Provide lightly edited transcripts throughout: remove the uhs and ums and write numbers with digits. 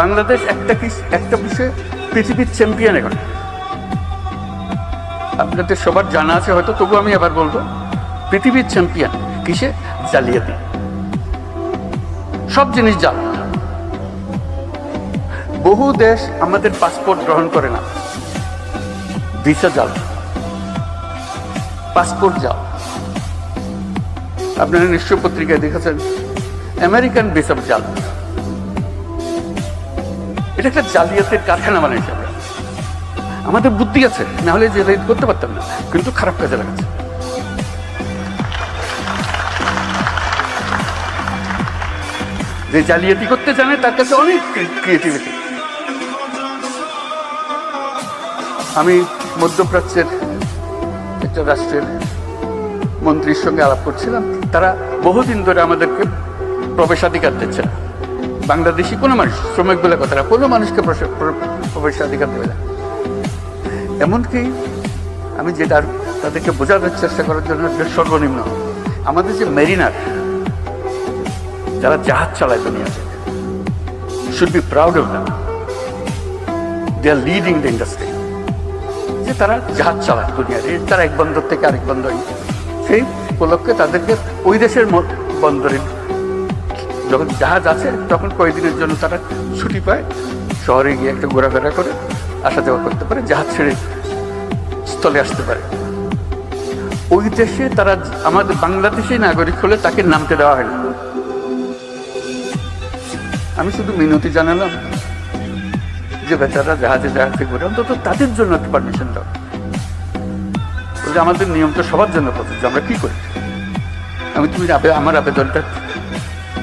বাংলাদেশ একটা বিষয়ে পৃথিবীর চ্যাম্পিয়ন এখন। আপনাদের সবার জানা আছে হয়তো, তবু আমি আবার বলবো, পৃথিবীর চ্যাম্পিয়ন কিসে? জালিয়াতি। সব জিনিস জাল। বহু দেশ আমাদের পাসপোর্ট গ্রহণ করে না, ভিসা জাল, পাসপোর্ট জাল। আপনারা নিশ্চয় পত্রিকায় দেখেছেন আমেরিকান ভিসা জাল। এটা একটা জালিয়াতের কারখানা বানাইছে। আমাদের বুদ্ধি আছে, না হলে যে করতে পারতাম না, কিন্তু খারাপ কাজে লাগাচ্ছে। যে জালিয়াতি করতে জানে তার কাছে অনেক ক্রিয়েটিভিটি। আমি মধ্যপ্রাচ্যের একটা রাষ্ট্রের মন্ত্রীর সঙ্গে আলাপ করছিলাম। তারা বহুদিন ধরে আমাদেরকে প্রবেশাধিকার দিচ্ছে না। বাংলাদেশি কোনো মানুষ, শ্রমিক বলে কথা, কোনো মানুষকে প্রবেশাধিকার দেবে না। এমনকি আমি যেটা তাদেরকে বোঝানোর চেষ্টা করার জন্য, সর্বনিম্ন আমাদের যে মেরিনার, যারা জাহাজ চালায় দুনিয়াতে, should be proud of them. They are leading the industry. যে তারা জাহাজ চালায় দুনিয়াতে, তারা এক বন্দর থেকে আরেক বন্দর, সেই উপলক্ষে তাদেরকে ওই দেশের বন্দরে যখন জাহাজ আছে তখন কয়েকদিনের জন্য তারা ছুটি পায়, শহরে গিয়ে একটা ঘোরাফেরা করে আসা যাওয়া করতে পারে, জাহাজ ছেড়ে স্থলে আসতে পারে। ওই দেশে তারা আমাদের বাংলাদেশি নাগরিক হলে তাকে নামতে দেওয়া হয় না। আমি শুধু মিনতি জানালাম যে বেচারা জাহাজে ঘুরে, অন্তত তাদের জন্য একটা পারমিশন দাও। বলছে আমাদের নিয়ম তো সবার জন্য প্রযোজ্য, আমরা কি করি? তুমি আমার আবেদনটা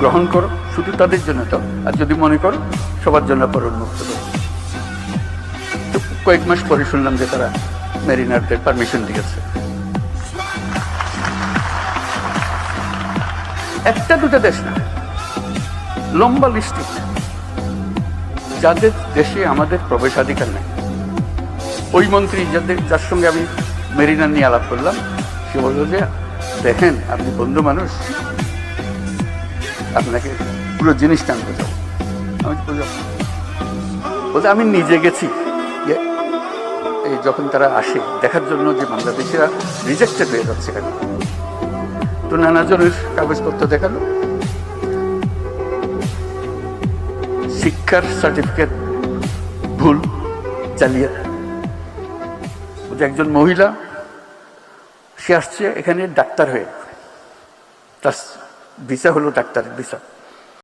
গ্রহণ করো, শুধু তাদের জন্য দাও, আর যদি মনে করো সবার জন্য পর উন্মুক্ত করো। তো কয়েক মাস পরে শুনলাম যে তারা মেরিনারদের পারমিশন দিয়েছে। একটা দুটা দেশ না, লম্বা লিস্টি যাদের দেশে আমাদের প্রবেশাধিকার নেই। ওই মন্ত্রী যার সঙ্গে আমি মেরিনার নিয়ে আলাপ করলাম, সে বলল যে দেখেন আপনি বন্ধু মানুষ, আপনাকে পুরো জিনিসটা আমি বোঝাবো। আমি বলতে আমি নিজে গেছি, এই যখন তারা আসে দেখার জন্য যে বাংলাদেশিরা রিজেক্টেড হয়ে যাচ্ছে কেন, তো নানাজনের কাগজপত্র দেখালো, শিক্ষার সার্টিফিকেট ভুল, জালিয়াতি। একজন মহিলা, সে আসছে এখানে ডাক্তার হয়ে, তার ভিসা হলো ডাক্তারের ভিসা।